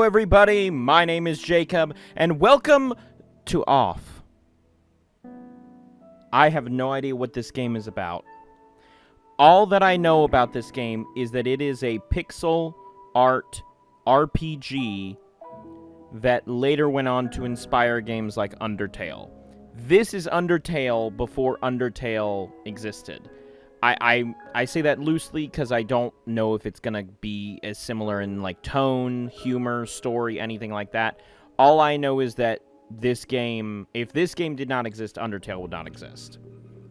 everybody, my name is Jacob, and welcome to Off. I have no idea what this game is about. All that I know about this game is that it is a pixel art RPG that later went on to inspire games like Undertale. This is Undertale before Undertale existed. I say that loosely because I don't know if it's going to be as similar in like tone, humor, story, anything like that. All I know is that this game, if this game did not exist, Undertale would not exist.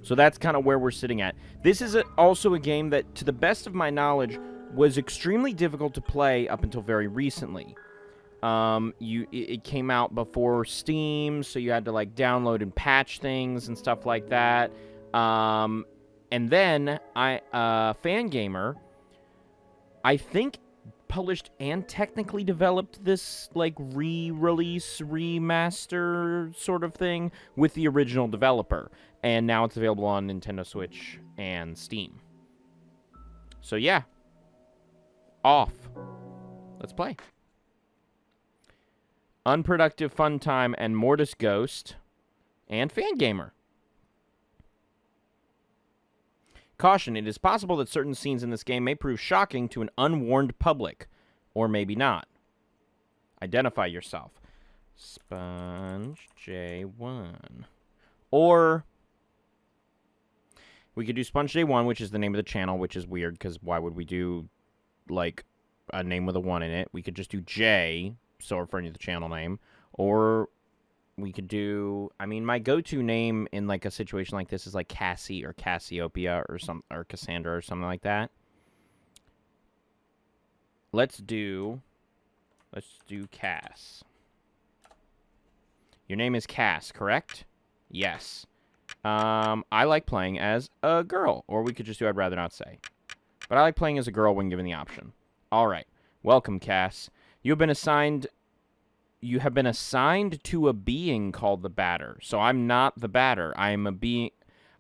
So that's kind of where we're sitting at. This is also a game that, to the best of my knowledge, was extremely difficult to play up until very recently. It came out before Steam, so you had to like download and patch things and stuff like that. And then Fangamer, I think, published and technically developed this like re-release, remaster sort of thing with the original developer. And now it's available on Nintendo Switch and Steam. So yeah. Off. Let's play. Unproductive Fun Time and Mortis Ghost and Fangamer. Caution, it is possible that certain scenes in this game may prove shocking to an unwarned public, or maybe not. Identify yourself. Spongejay1. Or we could do Spongejay1, which is the name of the channel, which is weird, because why would we do, like, a name with a 1 in it? We could just do J, so referring to the channel name, or we could do, I mean, my go-to name in, like, a situation like this is, like, Cassie or Cassiopeia or Cassandra or something like that. Let's do Cass. Your name is Cass, correct? Yes. I like playing as a girl, or we could just do I'd rather not say. But I like playing as a girl when given the option. All right. Welcome, Cass. You have been assigned to a being called the Batter. So I'm not the Batter.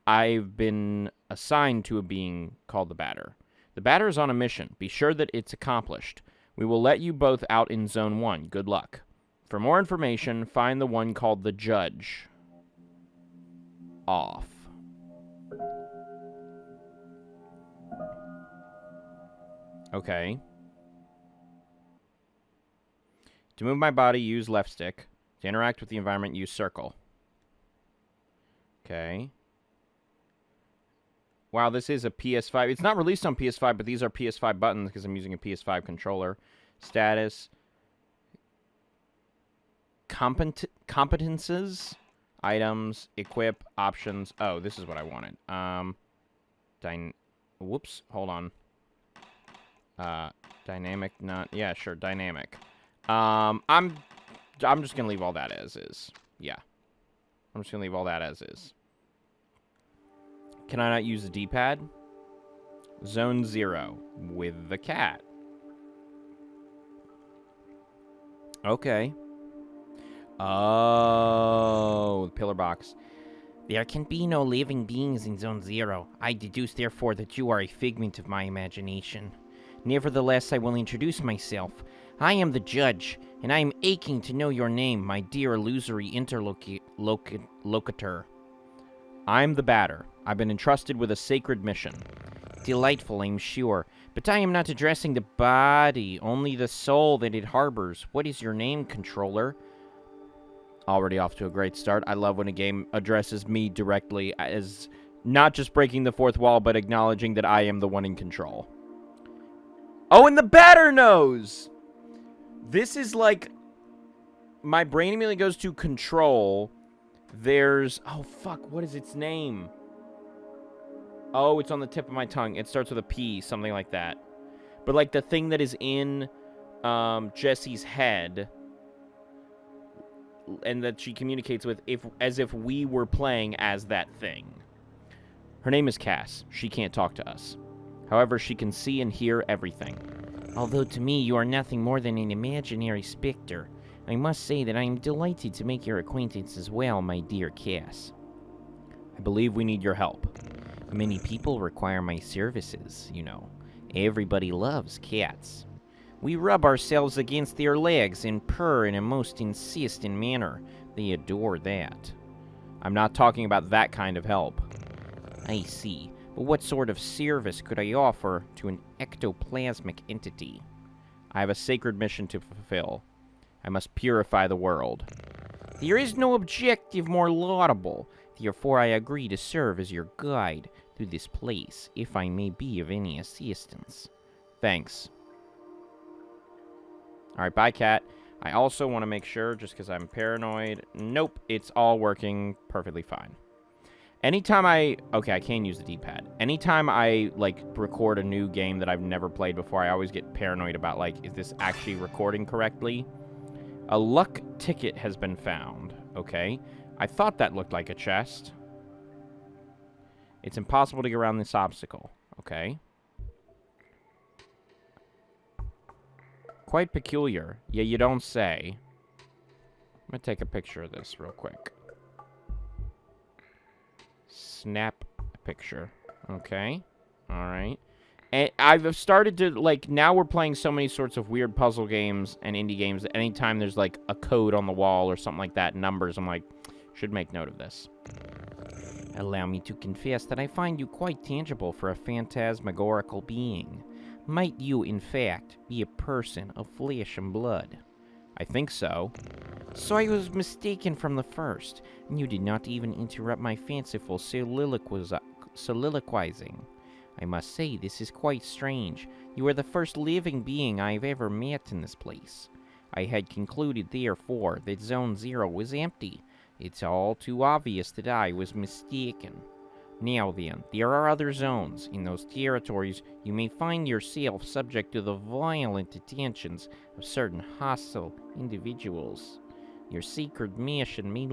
I've been assigned to a being called the Batter. The Batter is on a mission. Be sure that it's accomplished. We will let you both out in Zone 1. Good luck. For more information, find the one called the Judge. Off. Okay. To move my body, use left stick. To interact with the environment, use circle. Okay. Wow, this is a PS5. It's not released on PS5, but these are PS5 buttons because I'm using a PS5 controller. Status. Competences. Items. Equip. Options. Oh, this is what I wanted. Whoops. Hold on. Dynamic. Not. Yeah, sure. Dynamic. I'm just gonna leave all that as is. Yeah. I'm just gonna leave all that as is. Can I not use the D-pad? Zone 0 with the cat. Okay. Oh, pillar box. There can be no living beings in Zone 0. I deduce, therefore, that you are a figment of my imagination. Nevertheless, I will introduce myself. I am the Judge, and I am aching to know your name, my dear illusory interlocutor. I'm the Batter. I've been entrusted with a sacred mission. Delightful, I'm sure, but I am not addressing the body, only the soul that it harbors. What is your name, controller? Already off to a great start. I love when a game addresses me directly as not just breaking the fourth wall, but acknowledging that I am the one in control. Oh, and the Batter knows! This is like, my brain immediately goes to control. There's, oh fuck, what is its name? Oh, it's on the tip of my tongue. It starts with a P, something like that. But like the thing that is in Jessie's head, and that she communicates with, as if we were playing as that thing. Her name is Cass. She can't talk to us. However, she can see and hear everything. Although to me you are nothing more than an imaginary specter, I must say that I am delighted to make your acquaintance as well, my dear Cass. I believe we need your help. Many people require my services, you know. Everybody loves cats. We rub ourselves against their legs and purr in a most insistent manner. They adore that. I'm not talking about that kind of help. I see. But what sort of service could I offer to an ectoplasmic entity? I have a sacred mission to fulfill. I must purify the world. There is no objective more laudable. Therefore, I agree to serve as your guide through this place, if I may be of any assistance. Thanks. Alright, bye, cat. I also want to make sure, just because I'm paranoid... Nope, it's all working perfectly fine. Anytime okay, I can use the D-pad. Anytime I, like, record a new game that I've never played before, I always get paranoid about, like, is this actually recording correctly? A luck ticket has been found. Okay. I thought that looked like a chest. It's impossible to get around this obstacle. Okay. Quite peculiar. Yeah, you don't say. I'm gonna take a picture of this real quick. Snap a picture. Okay. Alright. And I've started to, like, now we're playing so many sorts of weird puzzle games and indie games that anytime there's, like, a code on the wall or something like that, numbers, I'm like, should make note of this. Allow me to confess that I find you quite tangible for a phantasmagorical being. Might you, in fact, be a person of flesh and blood? I think so. So I was mistaken from the first, and you did not even interrupt my fanciful soliloquizing. I must say, this is quite strange. You are the first living being I have ever met in this place. I had concluded, therefore, that Zone 0 was empty. It's all too obvious that I was mistaken. Now then, there are other zones. In those territories, you may find yourself subject to the violent attentions of certain hostile individuals. Your secret mission may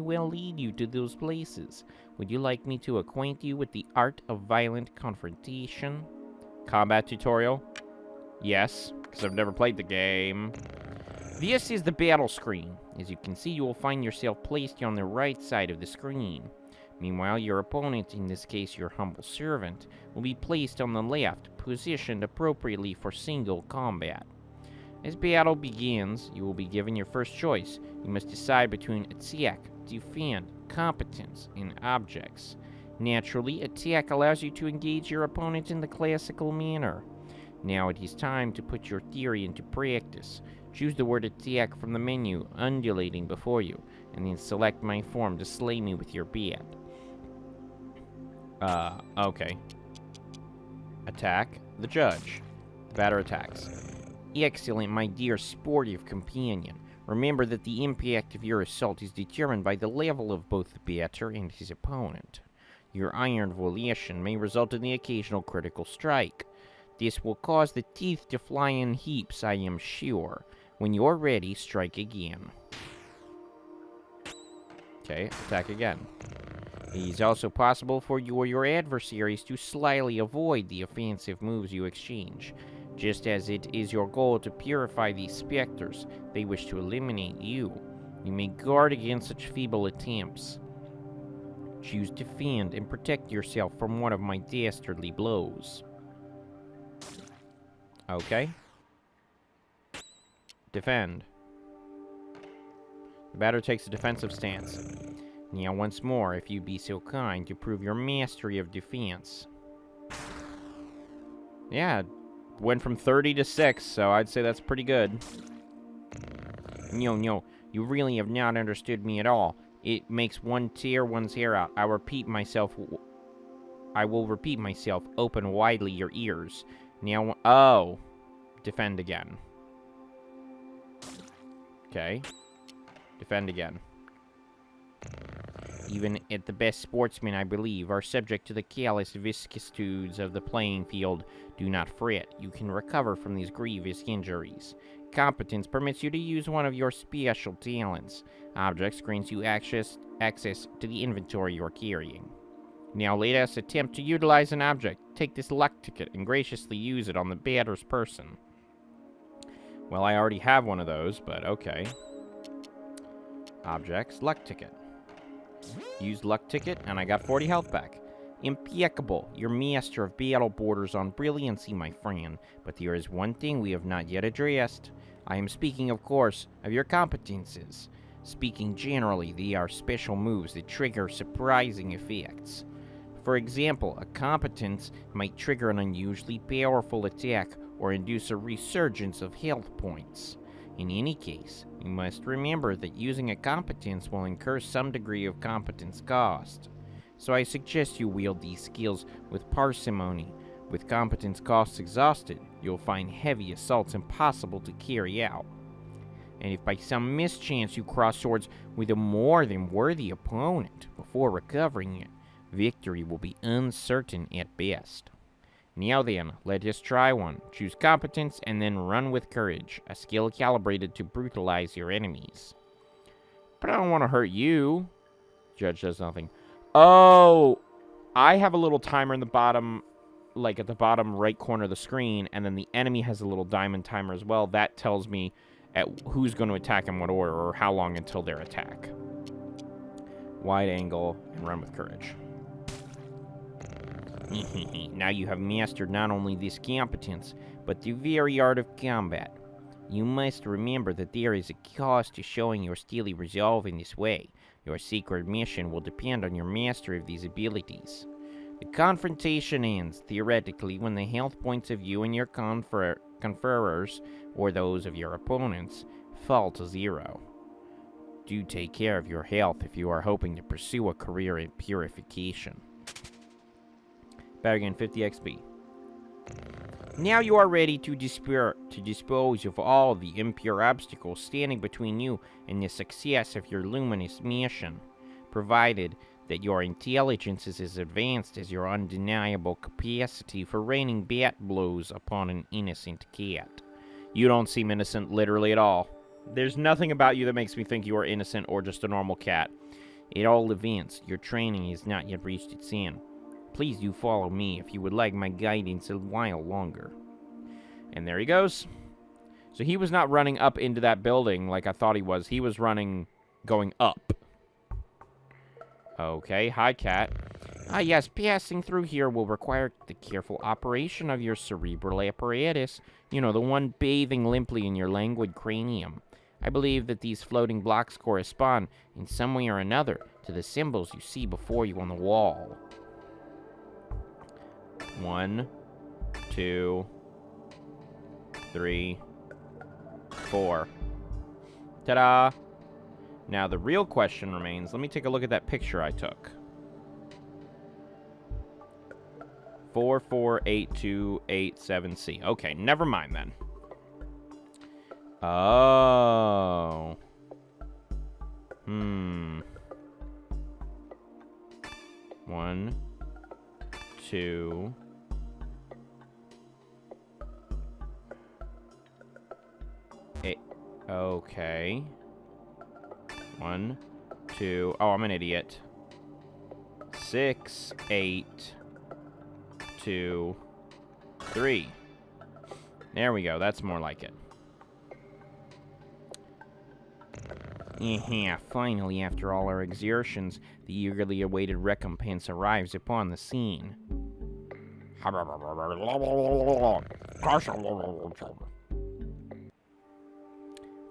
well lead you to those places. Would you like me to acquaint you with the art of violent confrontation? Combat tutorial? Yes, because I've never played the game. This is the battle screen. As you can see, you will find yourself placed on the right side of the screen. Meanwhile, your opponent, in this case your humble servant, will be placed on the left, positioned appropriately for single combat. As battle begins, you will be given your first choice. You must decide between attack, defend, competence, and objects. Naturally, attack allows you to engage your opponent in the classical manner. Now it is time to put your theory into practice. Choose the word attack from the menu undulating before you, and then select my form to slay me with your bat. Okay. Attack the judge. The batter attacks. Excellent, my dear sportive companion. Remember that the impact of your assault is determined by the level of both the batter and his opponent. Your iron volition may result in the occasional critical strike. This will cause the teeth to fly in heaps, I am sure. When you're ready, strike again. Okay, attack again. It is also possible for you or your adversaries to slyly avoid the offensive moves you exchange. Just as it is your goal to purify these specters, they wish to eliminate you. You may guard against such feeble attempts. Choose defend and protect yourself from one of my dastardly blows. Okay. Defend. The batter takes a defensive stance. Now once more, if you be so kind to prove your mastery of defense. Yeah, went from 30 to 6, so I'd say that's pretty good. No, you really have not understood me at all. It makes one tear one's hair out. I will repeat myself, open widely your ears. Now, oh, defend again. Okay, defend again. Even at the best sportsmen, I believe, are subject to the callous vicissitudes of the playing field. Do not fret. You can recover from these grievous injuries. Competence permits you to use one of your special talents. Objects grants you access to the inventory you're carrying. Now let us attempt to utilize an object. Take this luck ticket and graciously use it on the batter's person. Well, I already have one of those, but okay. Objects, luck ticket. Use luck ticket, and I got 40 health back. Impeccable. Your master of battle borders on brilliancy, my friend. But there is one thing we have not yet addressed. I am speaking, of course, of your competences. Speaking generally, they are special moves that trigger surprising effects. For example, a competence might trigger an unusually powerful attack or induce a resurgence of health points. In any case, you must remember that using a competence will incur some degree of competence cost. So I suggest you wield these skills with parsimony. With competence costs exhausted, you'll find heavy assaults impossible to carry out. And if by some mischance you cross swords with a more than worthy opponent before recovering it, victory will be uncertain at best. Now then, let us try one. Choose competence and then run with courage, a skill calibrated to brutalize your enemies. But I don't want to hurt you. Judge does nothing. Oh, I have a little timer in the bottom, like at the bottom right corner of the screen, and then the enemy has a little diamond timer as well. That tells me at who's going to attack in what order or how long until their attack. Wide angle and run with courage. Now you have mastered not only this competence, but the very art of combat. You must remember that there is a cost to showing your steely resolve in this way. Your secret mission will depend on your mastery of these abilities. The confrontation ends, theoretically, when the health points of you and your conferrers, or those of your opponents, fall to 0. Do take care of your health if you are hoping to pursue a career in purification. Better gain 50 XP. Now you are ready to dispose of all the impure obstacles standing between you and the success of your luminous mission, provided that your intelligence is as advanced as your undeniable capacity for raining bat blows upon an innocent cat. You don't seem innocent literally at all. There's nothing about you that makes me think you are innocent or just a normal cat. At all events, your training has not yet reached its end. Please do follow me if you would like my guidance a while longer. And there he goes. So he was not running up into that building like I thought he was. He was running, going up. Okay, hi, cat. Ah, yes, passing through here will require the careful operation of your cerebral apparatus. You know, the one bathing limply in your languid cranium. I believe that these floating blocks correspond, in some way or another, to the symbols you see before you on the wall. 1, 2, 3, 4. Ta-da! Now the real question remains, let me take a look at that picture I took. 448287C. Okay, never mind then. Oh. 1, 2. Okay. 1, 2. Oh, I'm an idiot. 6, 8, 2, 3. There we go. That's more like it. Yeah, finally, after all our exertions, the eagerly awaited recompense arrives upon the scene.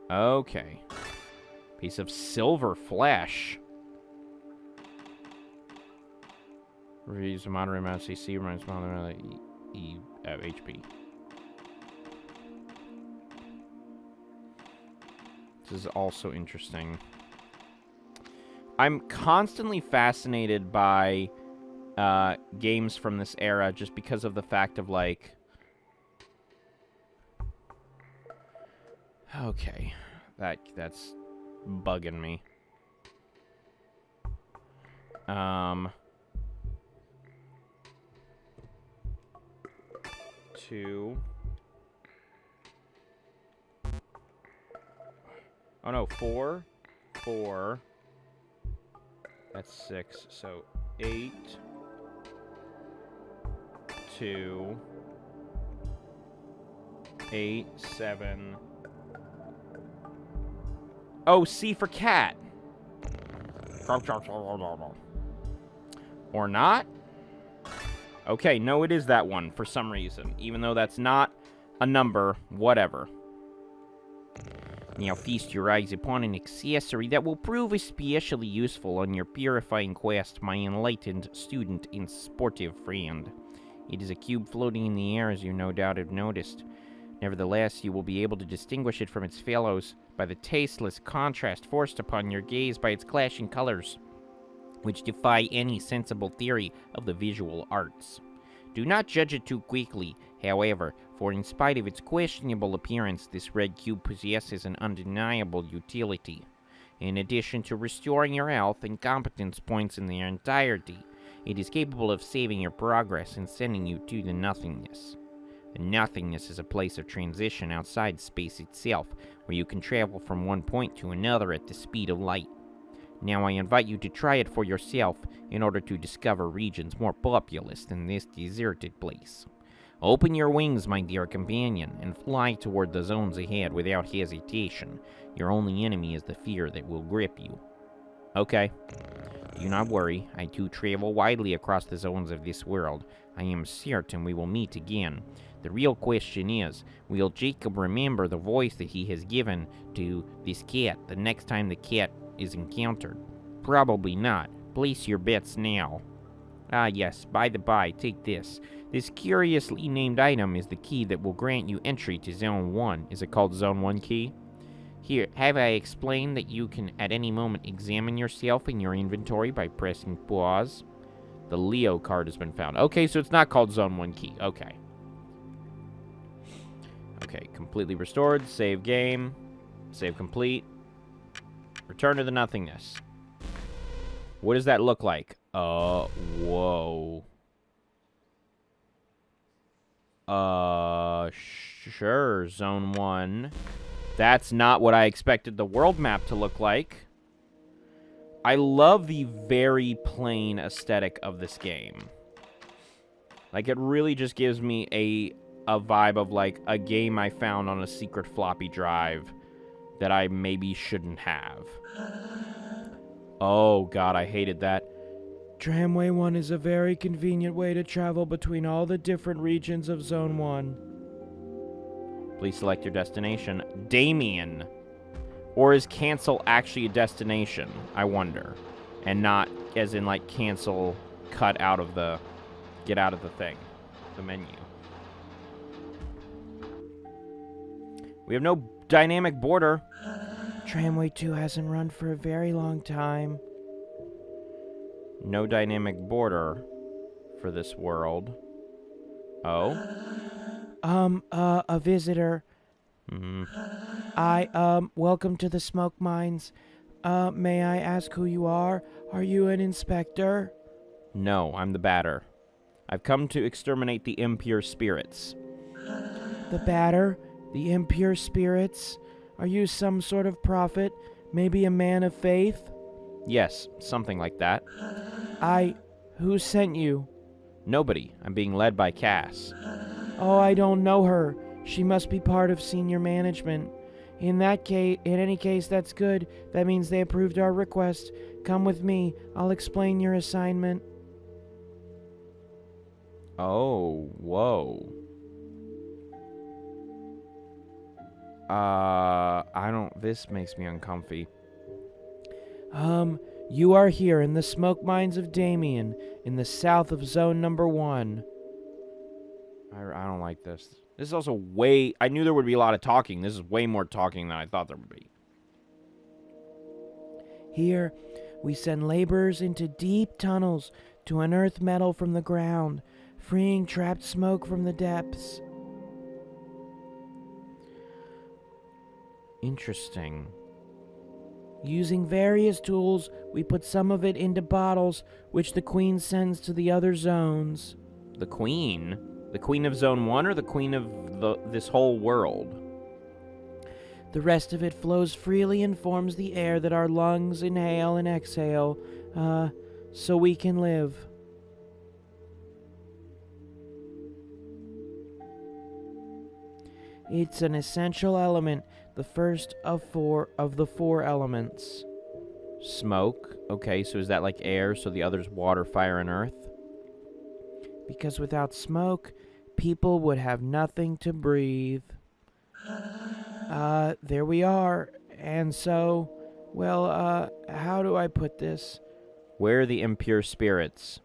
Okay. Piece of silver flesh. Reduce a moderate amount of CC, reminds moderate amount of HP. This is also interesting. I'm constantly fascinated by games from this era just because of the fact of, like... Okay. That's bugging me. 2. Oh no, 4. 4. That's 6. So 8. 2. 8, 7. Oh, C for cat. Or not? Okay, no, it is that one for some reason. Even though that's not a number, whatever. Now feast your eyes upon an accessory that will prove especially useful on your purifying quest, my enlightened student and sportive friend. It is a cube floating in the air, as you no doubt have noticed. Nevertheless, you will be able to distinguish it from its fellows by the tasteless contrast forced upon your gaze by its clashing colors, which defy any sensible theory of the visual arts. Do not judge it too quickly, however, for in spite of its questionable appearance, this red cube possesses an undeniable utility. In addition to restoring your health and competence points in their entirety, it is capable of saving your progress and sending you to the nothingness. The nothingness is a place of transition outside space itself, where you can travel from one point to another at the speed of light. Now I invite you to try it for yourself in order to discover regions more populous than this deserted place. Open your wings, my dear companion, and fly toward the zones ahead without hesitation. Your only enemy is the fear that will grip you. Okay. Do not worry, I too travel widely across the zones of this world. I am certain we will meet again. The real question is, will Jacob remember the voice that he has given to this cat the next time the cat is encountered? Probably not. Place your bets now. Ah yes, by the by, take this. This curiously named item is the key that will grant you entry to Zone 1. Is it called Zone 1 key? Here, have I explained that you can at any moment examine yourself in your inventory by pressing pause? The Leo card has been found. Okay, so it's not called Zone 1 key. Okay. Okay, completely restored. Save game. Save complete. Return to the nothingness. What does that look like? Whoa. Sure, Zone 1. That's not what I expected the world map to look like. I love the very plain aesthetic of this game. Like, it really just gives me a vibe of, like, a game I found on a secret floppy drive that I maybe shouldn't have. Oh, God, I hated that. Tramway 1 is a very convenient way to travel between all the different regions of Zone 1. Please select your destination. Damien. Or is cancel actually a destination? I wonder. And not as in, like, cancel, cut out of the... Get out of the thing. The menu. We have no dynamic border. Tramway 2 hasn't run for a very long time. No dynamic border for this world. Oh? A visitor. Welcome to the smoke mines. May I ask who you are? Are you an inspector? No, I'm the Batter. I've come to exterminate the impure spirits. The Batter? The impure spirits? Are you some sort of prophet? Maybe a man of faith? Yes, something like that. Who sent you? Nobody. I'm being led by Cass. Oh, I don't know her. She must be part of senior management. In any case, that's good. That means they approved our request. Come with me. I'll explain your assignment. Oh, whoa. This makes me uncomfy. You are here in the smoke mines of Damien, in the south of Zone Number 1. I don't like this. This is also way... I knew there would be a lot of talking. This is way more talking than I thought there would be. Here, we send laborers into deep tunnels to unearth metal from the ground, freeing trapped smoke from the depths. Interesting. Using various tools, we put some of it into bottles, which the Queen sends to the other zones. The Queen? The Queen of Zone 1 or the Queen of this whole world? The rest of it flows freely and forms the air that our lungs inhale and exhale, so we can live. It's an essential element, the first of the four elements. Smoke. Okay, so is that like air, so the other's water, fire, and earth? because without smoke, people would have nothing to breathe. There we are. And so, well, how do I put this? Where are the impure spirits?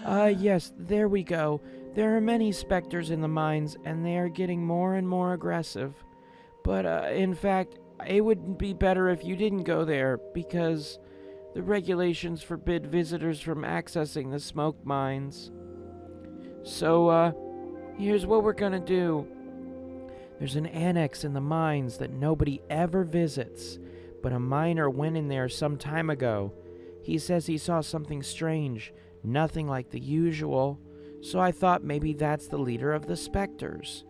Yes, there we go. There are many specters in the mines, and they are getting more and more aggressive. But, in fact, it would be better if you didn't go there, because the regulations forbid visitors from accessing the smoke mines. So, here's what we're gonna do. There's an annex in the mines that nobody ever visits, but a miner went in there some time ago. He says he saw something strange, nothing like the usual, so I thought maybe that's the leader of the specters.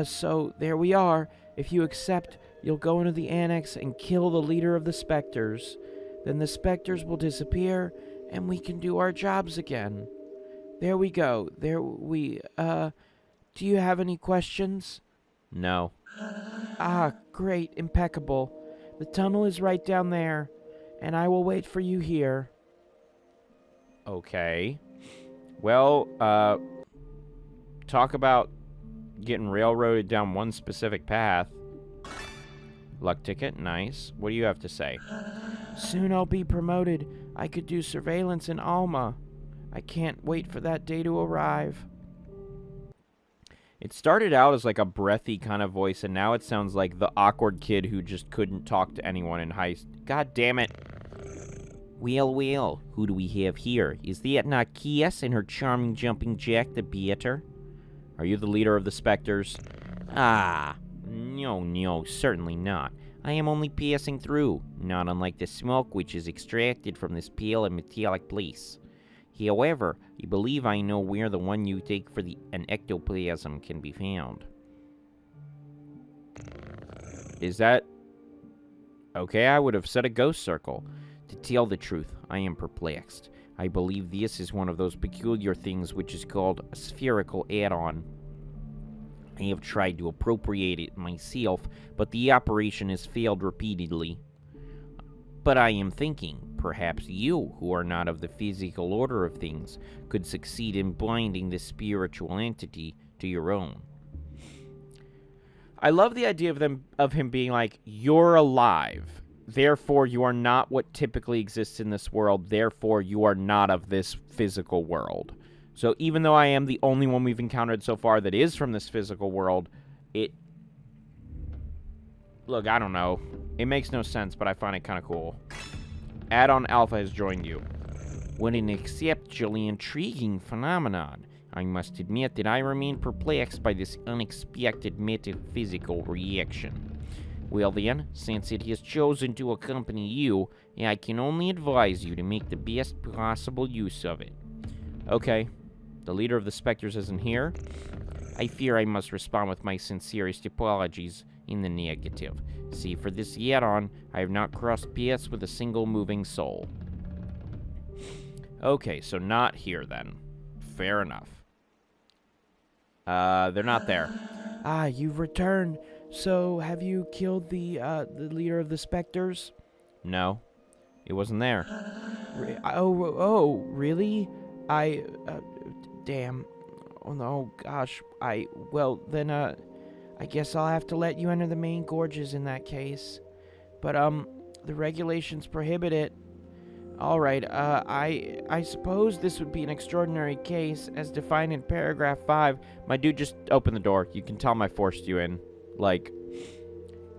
So there we are. If you accept, you'll go into the annex and kill the leader of the specters. Then the specters will disappear, and we can do our jobs again. There we go. Do you have any questions? No. Great. Impeccable. The tunnel is right down there, and I will wait for you here. Okay. Well, talk about getting railroaded down one specific path. Luck ticket, nice. What do you have to say? Soon I'll be promoted. I could do surveillance in Alma. I can't wait for that day to arrive. It started out as like a breathy kind of voice, and now it sounds like the awkward kid who just couldn't talk to anyone in high school. God damn it. Well, who do we have here? Is that not Kias and her charming jumping jack, the BATTER? Are you the leader of the specters? No, certainly not. I am only passing through, not unlike the smoke which is extracted from this pale and metallic place. However, I believe I know where the one you take for an ectoplasm can be found. Is that... Okay, I would have said a ghost circle. To tell the truth, I am perplexed. I believe this is one of those peculiar things which is called a spherical add-on. I have tried to appropriate it myself, but the operation has failed repeatedly. But I am thinking, perhaps you, who are not of the physical order of things, could succeed in binding this spiritual entity to your own. I love the idea of him being like, you're alive, therefore you are not what typically exists in this world, therefore you are not of this physical world. So even though I am the only one we've encountered so far that is from this physical world, Look, I don't know. It makes no sense, but I find it kind of cool. Add-on Alpha has joined you. What an exceptionally intriguing phenomenon. I must admit that I remain perplexed by this unexpected metaphysical reaction. Well then, since it has chosen to accompany you, I can only advise you to make the best possible use of it. Okay. The leader of the specters isn't here. I fear I must respond with my sincerest apologies in the negative. See, for this add-on, I have not crossed paths with a single moving soul. Okay, so not here then. Fair enough. They're not there. You've returned. So, have you killed the leader of the specters? No, it wasn't there. Really? Damn. Oh, no, gosh. Well, then, I guess I'll have to let you enter the main gorges in that case. But, the regulations prohibit it. Alright, I suppose this would be an extraordinary case, as defined in paragraph 5. My dude, just open the door. You can tell I forced you in. Like,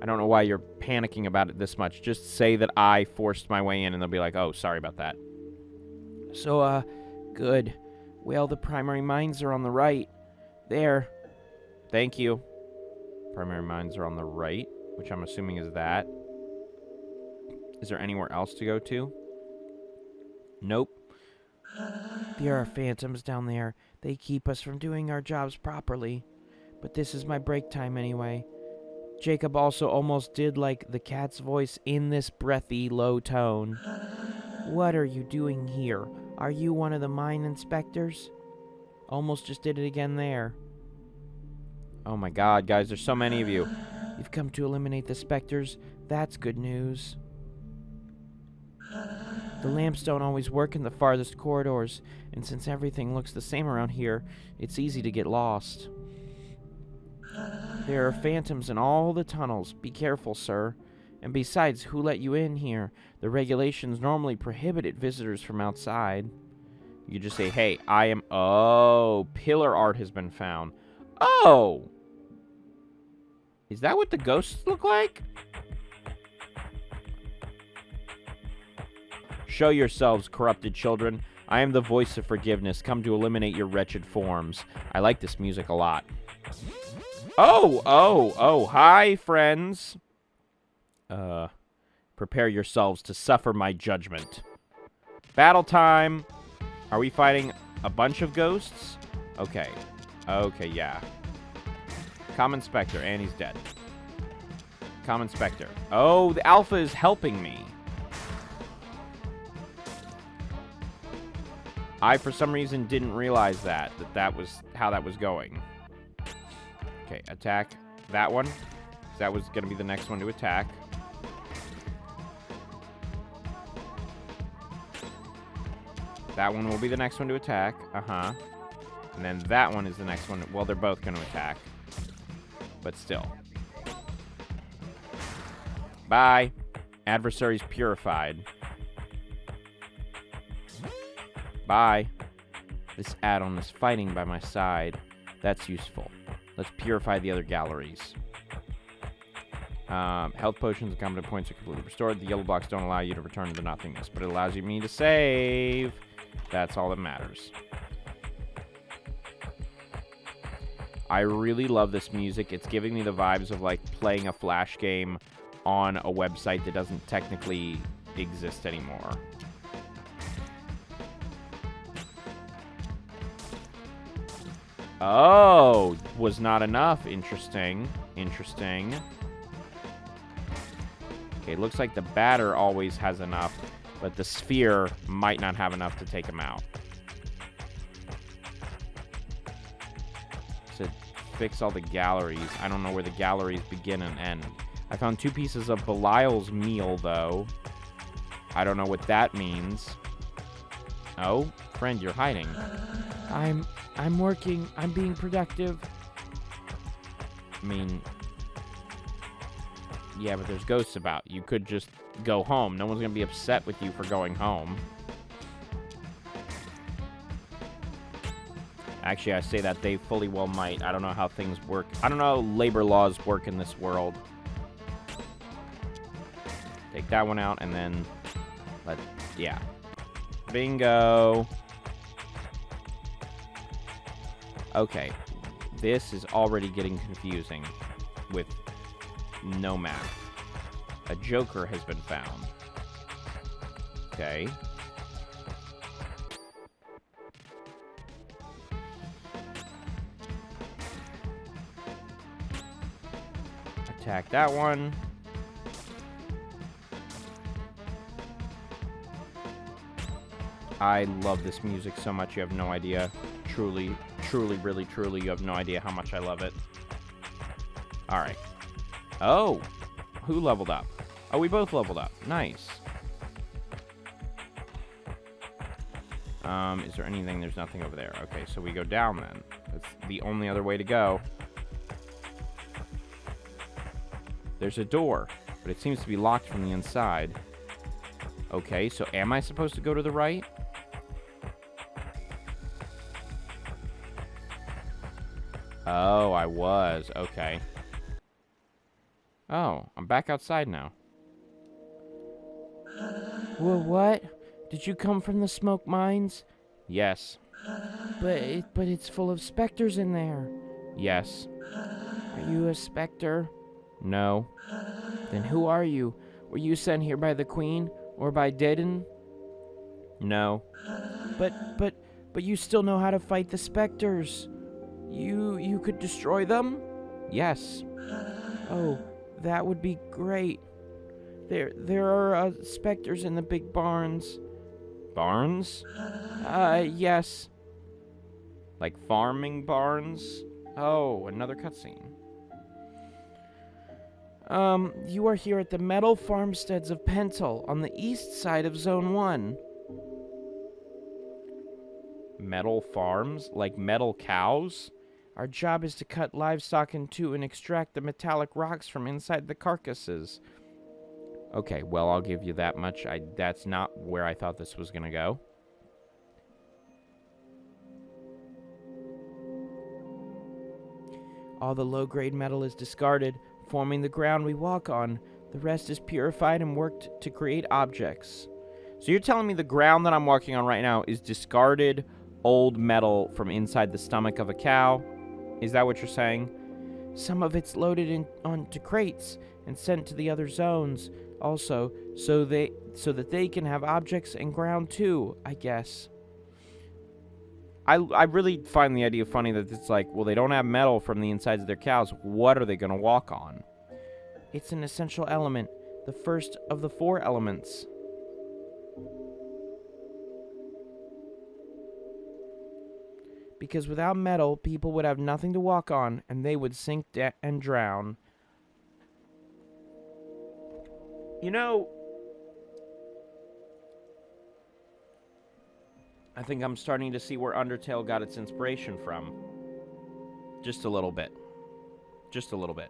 I don't know why you're panicking about it this much. Just say that I forced my way in, and they'll be like, oh, sorry about that. So, good. Well, the primary mines are on the right. There. Thank you. Primary mines are on the right, which I'm assuming is that. Is there anywhere else to go to? Nope. There are phantoms down there. They keep us from doing our jobs properly. But this is my break time anyway. Jacob also almost did like the cat's voice in this breathy, low tone. What are you doing here? Are you one of the mine inspectors? Almost just did it again there. Oh my god, guys, there's so many of you. You've come to eliminate the specters. That's good news. The lamps don't always work in the farthest corridors, and since everything looks the same around here, it's easy to get lost. There are phantoms in all the tunnels. Be careful, sir. And besides, who let you in here? The regulations normally prohibited visitors from outside. You just say, hey, I am... Oh, pillar art has been found. Oh! Is that what the ghosts look like? Show yourselves, corrupted children. I am the voice of forgiveness, come to eliminate your wretched forms. I like this music a lot. Oh, hi, friends. Prepare yourselves to suffer my judgment. Battle time. Are we fighting a bunch of ghosts? Okay. Okay, yeah. Common Spectre, and he's dead. Common Spectre. Oh, the Alpha is helping me. I, for some reason, didn't realize that was how that was going. Okay, attack that one. That was going to be the next one to attack. That one will be the next one to attack. Uh-huh. And then that one is the next one. Well, they're both going to attack. But still. Bye. Adversaries purified. Bye. This add-on is fighting by my side. That's useful. Let's purify the other galleries. Health potions and competent points are completely restored. The yellow blocks don't allow you to return to nothingness, but it allows me to save. That's all that matters. I really love this music. It's giving me the vibes of, like, playing a Flash game on a website that doesn't technically exist anymore. Oh, was not enough. Interesting. Interesting. Okay, looks like the batter always has enough, but the sphere might not have enough to take him out. To fix all the galleries. I don't know where the galleries begin and end. I found 2 pieces of Belial's meal, though. I don't know what that means. Oh, friend, you're hiding. I'm working. I'm being productive. I mean, yeah, but there's ghosts about. You could just go home. No one's going to be upset with you for going home. Actually, I say that they fully well might. I don't know how things work. I don't know how labor laws work in this world. Take that one out, and then yeah. Bingo. Okay. This is already getting confusing with no map. A Joker has been found. Okay. Attack that one. I love this music so much, you have no idea. Truly, truly, really, truly, you have no idea how much I love it. Alright. Oh! Who leveled up? Oh, we both leveled up. Nice. Is there anything? There's nothing over there. Okay, so we go down then. That's the only other way to go. There's a door, but it seems to be locked from the inside. Okay, so am I supposed to go to the right? Oh, I was. Okay. Oh, I'm back outside now. Well, what? Did you come from the smoke mines? Yes. But it's full of specters in there. Yes. Are you a specter? No. Then who are you? Were you sent here by the Queen or by Dedan? No. But you still know how to fight the specters. You could destroy them? Yes. Oh, that would be great. There are specters in the big barns. Barns? Yes. Like farming barns? Oh, another cutscene. You are here at the metal farmsteads of Pentel on the east side of Zone 1. Metal farms? Like metal cows? Our job is to cut livestock in two and extract the metallic rocks from inside the carcasses. Okay, well, I'll give you that much. That's not where I thought this was gonna go. All the low-grade metal is discarded, forming the ground we walk on. The rest is purified and worked to create objects. So you're telling me the ground that I'm walking on right now is discarded old metal from inside the stomach of a cow? Is that what you're saying? Some of it's loaded onto crates and sent to the other zones, also, so that they can have objects and ground too, I guess. I really find the idea funny that it's like, well, they don't have metal from the insides of their cows. What are they going to walk on? It's an essential element, the first of the 4 elements. Because without metal, people would have nothing to walk on, and they would sink and drown. You know, I think I'm starting to see where Undertale got its inspiration from. Just a little bit. Just a little bit.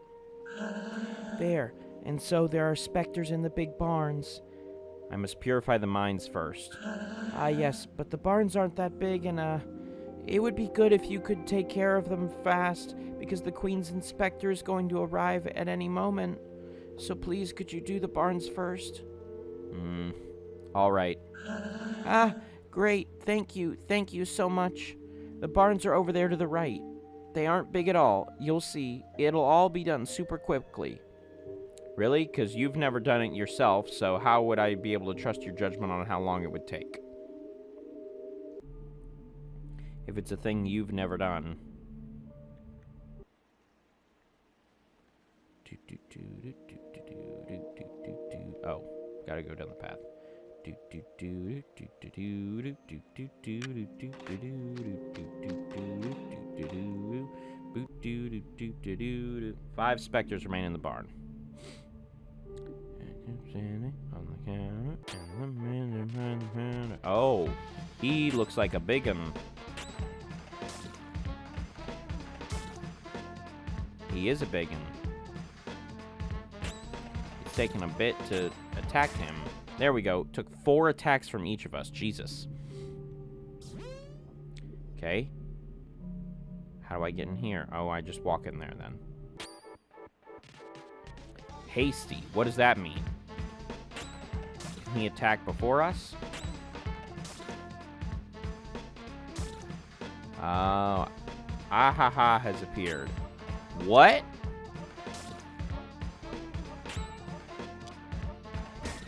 There. And so there are specters in the big barns. I must purify the mines first. Ah, yes, but the barns aren't that big, and, it would be good if you could take care of them fast, because the Queen's inspector is going to arrive at any moment. So please, could you do the barns first? All right. Ah, great. Thank you. Thank you so much. The barns are over there to the right. They aren't big at all. You'll see. It'll all be done super quickly. Really? Because you've never done it yourself, so how would I be able to trust your judgment on how long it would take? If it's a thing you've never done. Oh, gotta go down the path. 5 specters remain in the barn. Oh, he looks like a big one. He is a big one. It's taking a bit to attack him. There we go. Took 4 attacks from each of us. Jesus. Okay. How do I get in here? Oh, I just walk in there then. Hasty. What does that mean? Can he attack before us? Oh. Ahaha has appeared. What?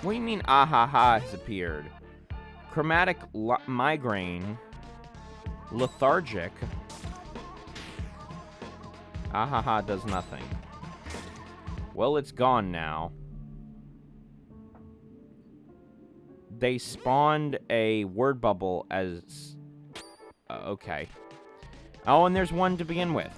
What do you mean ahaha has appeared? Chromatic migraine. Lethargic. Ahaha does nothing. Well, it's gone now. They spawned a word bubble as... okay. Oh, and there's one to begin with.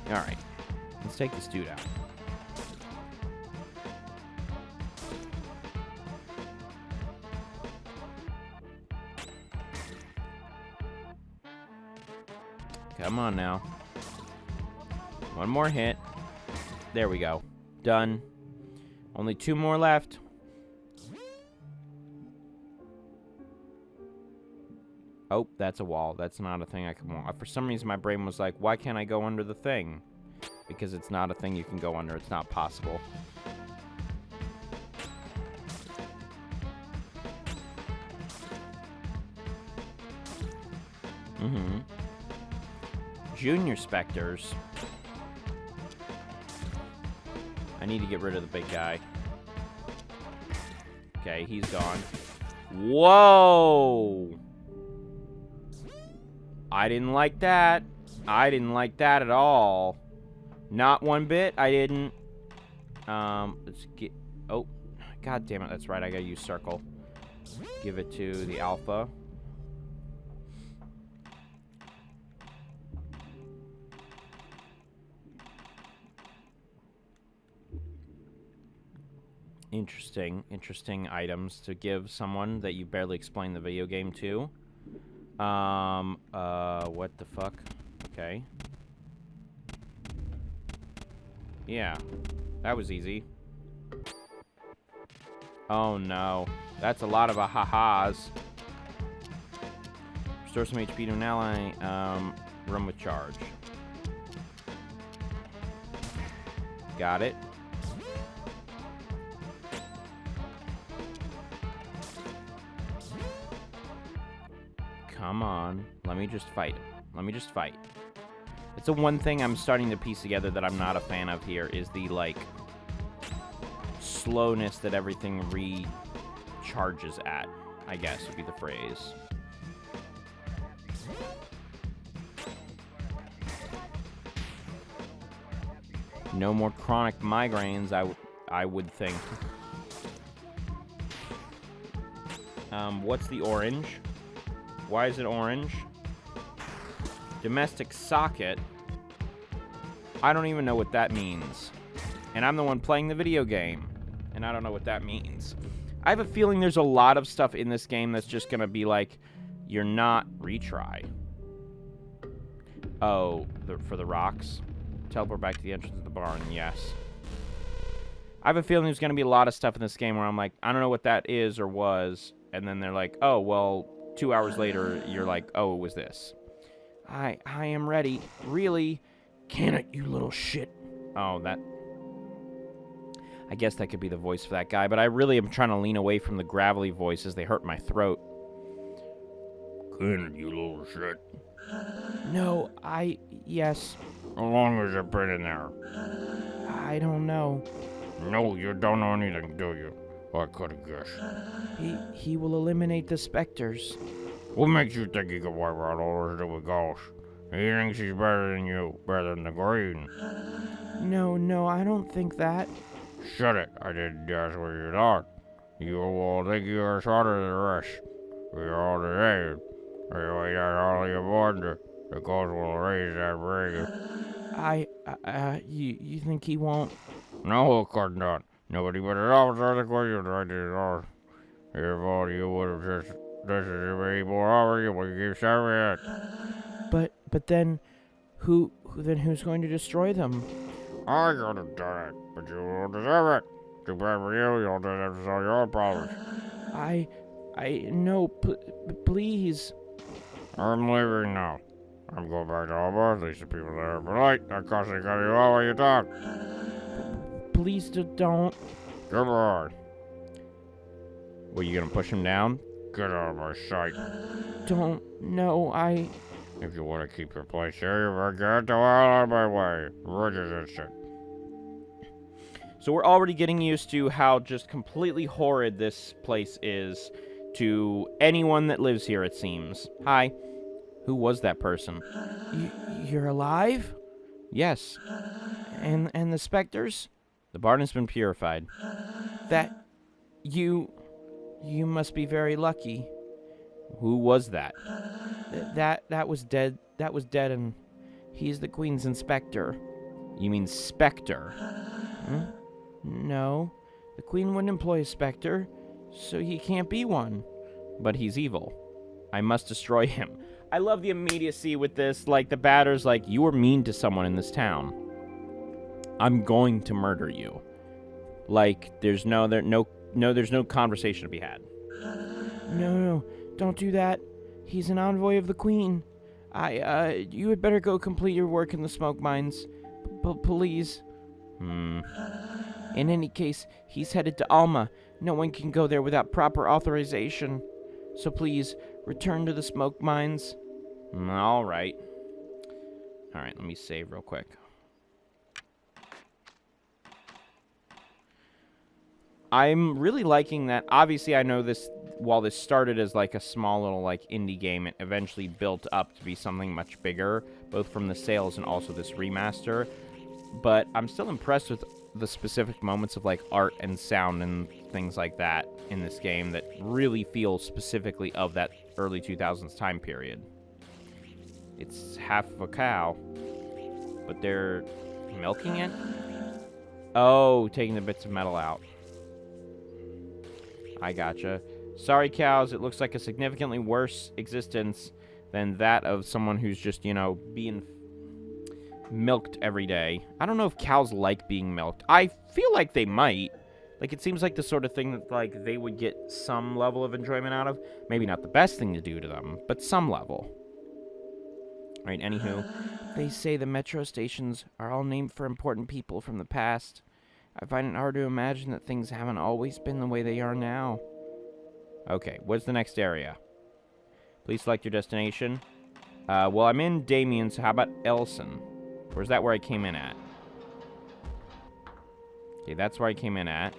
Alright. Let's take this dude out. Come on now. One more hit. There we go. Done. Only 2 more left. Oh, that's a wall. That's not a thing I can walk. For some reason, my brain was like, why can't I go under the thing? Because it's not a thing you can go under. It's not possible. Junior specters. I need to get rid of the big guy. Okay, he's gone. Whoa! I didn't like that. I didn't like that at all. Not one bit. I didn't. Let's get... oh, god damn it. That's right. I gotta use circle. Give it to the alpha. Interesting items to give someone that you barely explained the video game to. What the fuck? Okay. Yeah, that was easy. Oh no, that's a lot of ha-has. Restore some HP to an ally. Run with charge. Got it. Come on. Let me just fight. Let me just fight. It's the one thing I'm starting to piece together that I'm not a fan of here is the, like, slowness that everything recharges at, I guess would be the phrase. No more chronic migraines, I would think. What's the orange? Why is it orange? Domestic socket? I don't even know what that means. And I'm the one playing the video game. And I don't know what that means. I have a feeling there's a lot of stuff in this game that's just gonna be like, you're not retry. Oh, for the rocks? Teleport back to the entrance of the barn, yes. I have a feeling there's gonna be a lot of stuff in this game where I'm like, I don't know what that is or was. And then they're like, oh, well, 2 hours later, you're like, oh, it was this. I am ready. Really? Can it, you little shit? Oh, that... I guess that could be the voice for that guy, but I really am trying to lean away from the gravelly voices. They hurt my throat. Can it, you little shit? No, yes. How long has it been in there? I don't know. No, you don't know anything, do you? I could have guessed. He will eliminate the specters. What makes you think he can wipe out all those little ghosts? He thinks he's better than you, better than the green. No, I don't think that. Shut it, I didn't guess what you thought. You will think you are smarter than the rest. We are all the same. Anyway, that's all you wonder. The ghost will raise that ring. You think he won't? No, of course not. Nobody but an officer of the question right there. If all you would have just listened to me more often, you would keep serving it. But then, who's going to destroy them? I could have done it, but you won't deserve it. Too bad for you, you'll just have to solve your own problems. No, please. I'm leaving now. I'm going back to Alma. At least the people there are polite. That constantly cut you off when you talk. Please don't. Come on. Were you gonna push him down? Get out of my sight. Don't. No, If you want to keep your place here, you better get the hell out of my way. Right this instant. So we're already getting used to how just completely horrid this place is to anyone that lives here, it seems. Hi. Who was that person? You're alive? Yes. And the specters? The barn has been purified. You must be very lucky. Who was that? That was dead. That was dead, and he's the Queen's inspector. You mean Spectre? No. The Queen wouldn't employ a Spectre, so he can't be one. But he's evil. I must destroy him. I love the immediacy with this. Like, the batter's like, you were mean to someone in this town. I'm going to murder you. Like, there's no conversation to be had. No, don't do that. He's an envoy of the Queen. You had better go complete your work in the smoke mines. Please. In any case, he's headed to Alma. No one can go there without proper authorization. So please, return to the smoke mines. Alright. Alright, let me save real quick. I'm really liking that. Obviously, I know this, while this started as like a small little like indie game, it eventually built up to be something much bigger, both from the sales and also this remaster. But I'm still impressed with the specific moments of like art and sound and things like that in this game that really feel specifically of that early 2000s time period. It's half of a cow, but they're milking it? Oh, taking the bits of metal out. I gotcha. Sorry, cows. It looks like a significantly worse existence than that of someone who's just, you know, being milked every day. I don't know if cows like being milked. I feel like they might. Like, it seems like the sort of thing that, like, they would get some level of enjoyment out of. Maybe not the best thing to do to them, but some level. All right, anywho. They say the metro stations are all named for important people from the past. I find it hard to imagine that things haven't always been the way they are now. Okay, what's the next area? Please select your destination. Well, I'm in Damien, so how about Elson? Or is that where I came in at? Okay, that's where I came in at.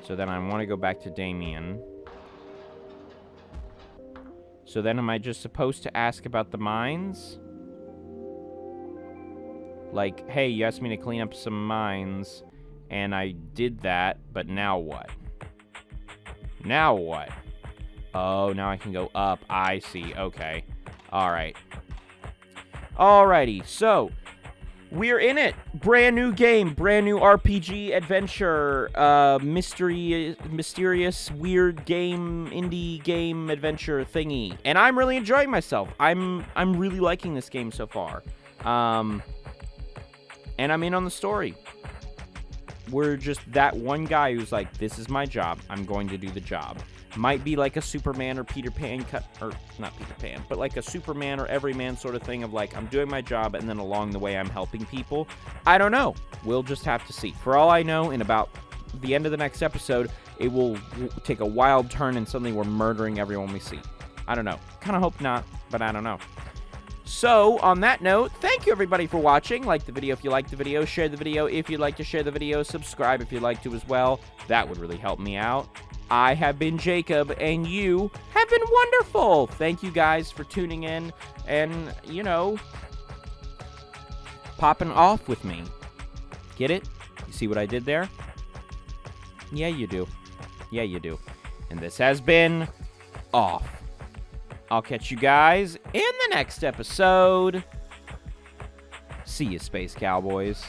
So then I want to go back to Damien. So then am I just supposed to ask about the mines? Like, hey, you asked me to clean up some mines, and I did that, but now what? Now what? Oh, now I can go up. I see. Okay. Alright. Alrighty, so we're in it. Brand new game, brand new RPG adventure, mysterious, weird game, indie game adventure thingy. And I'm really enjoying myself. I'm really liking this game so far. And I'm in on the story. We're just that one guy who's like, this is my job. I'm going to do the job. Might be like a Superman or Peter Pan or not Peter Pan, but like a Superman or Everyman sort of thing of like, I'm doing my job and then along the way I'm helping people. I don't know. We'll just have to see. For all I know, in about the end of the next episode, it will take a wild turn and suddenly we're murdering everyone we see. I don't know. Kind of hope not, but I don't know. So, on that note, thank you everybody for watching. Like the video if you liked the video. Share the video if you'd like to share the video. Subscribe if you'd like to as well. That would really help me out. I have been Jacob, and you have been wonderful. Thank you guys for tuning in and, you know, popping off with me. Get it? You see what I did there? Yeah, you do. Yeah, you do. And this has been Off. I'll catch you guys in the next episode. See you, Space Cowboys.